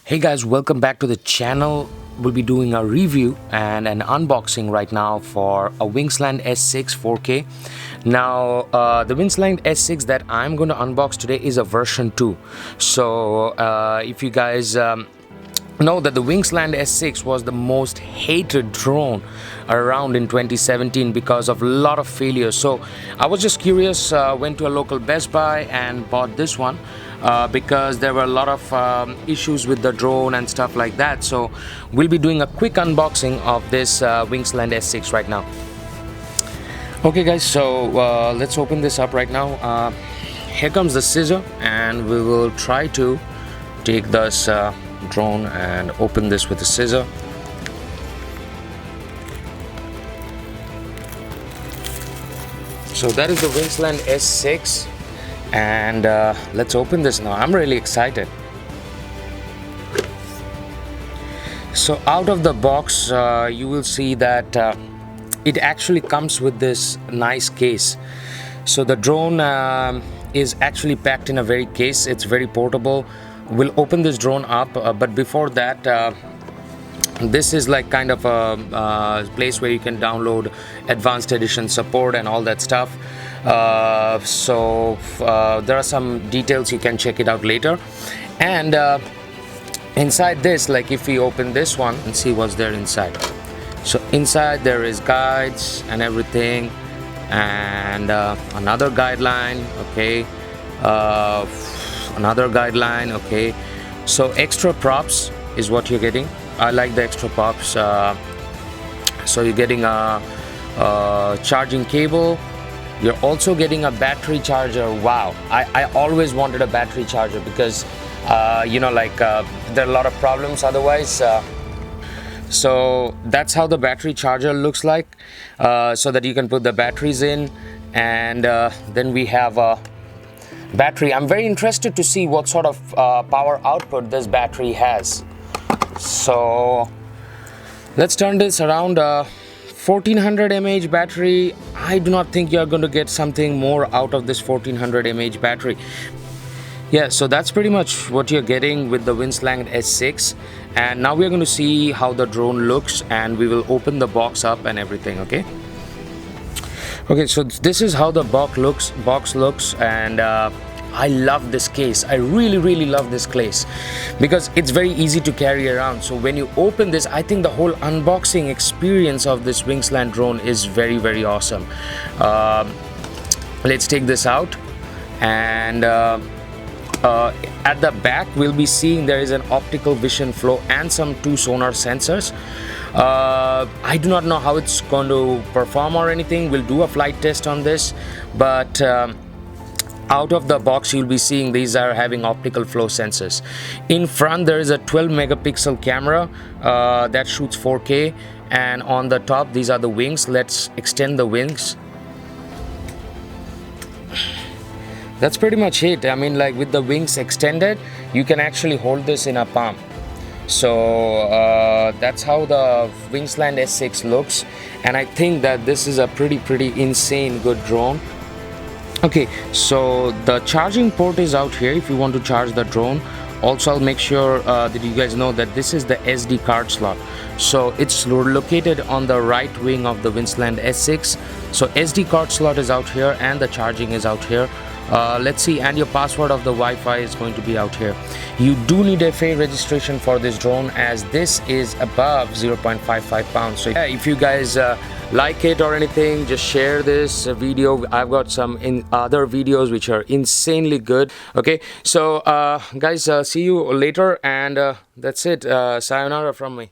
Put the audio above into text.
Hey guys, welcome back to the channel. We'll be doing a review and an unboxing right now for a WINGSLAND S6 4K. Now the WINGSLAND S6 that I'm going to unbox today is a version 2. So if you guys know that the WINGSLAND S6 was the most hated drone around in 2017 because of a lot of failures. So I was just curious, went to a local Best Buy and bought this one. Because there were a lot of issues with the drone and stuff like that. So we'll be doing a quick unboxing of this WINGSLAND S6 right now. Okay guys, so let's open this up right now. Here comes the scissor, and we will try to take this drone and open this with the scissor. So that is the WINGSLAND S6. And let's open this now. I'm really excited. So out of the box you will see that it actually comes with this nice case. So the drone is actually packed in a very case. It's very portable. We'll open this drone up, but before that this is like kind of a place where you can download advanced edition support and all that stuff. So there are some details, you can check it out later. And inside this, like if we open this one and see what's there inside. So inside there is guides and everything, and another guideline, okay, another guideline, okay. So extra props is what you're getting. I like the extra props. So you're getting a charging cable. You're also getting a battery charger. Wow, I always wanted a battery charger because you know, like there are a lot of problems otherwise. So that's how the battery charger looks like, so that you can put the batteries in. And then we have a battery. I'm very interested to see what sort of power output this battery has. So let's turn this around. 1400 mAh battery. I do not think you're going to get something more out of this 1400 mAh battery. Yeah, so that's pretty much what you're getting with the WINGSLAND S6. And now we're going to see how the drone looks, and we will open the box up and everything. Okay, so this is how the box looks. And I love this case. I really love this case because it's very easy to carry around. So when you open this, I think the whole unboxing experience of this WINGSLAND drone is very awesome. Let's take this out, and at the back we'll be seeing there is an optical vision flow and some 2 sonar sensors. I do not know how it's going to perform or anything. We'll do a flight test on this, but out of the box you'll be seeing these are having optical flow sensors. In front there is a 12 megapixel camera that shoots 4K, and on the top these are the wings. Let's extend the wings. That's pretty much it. I mean, like with the wings extended, you can actually hold this in a palm. So that's how the WINGSLAND S6 looks, and I think that this is a pretty insane good drone. Okay, so the charging port is out here if you want to charge the drone. Also, I'll make sure that you guys know that this is the SD card slot. So it's located on the right wing of the WINGSLAND S6. So SD card slot is out here, and the charging is out here. Let's see, and your password of the Wi-Fi is going to be out here. You do need a FAA registration for this drone, as this is above 0.55 pounds. So yeah, if you guys like it or anything, just share this video. I've got some other videos which are insanely good. Okay, so guys, see you later, and that's it. Sayonara from me.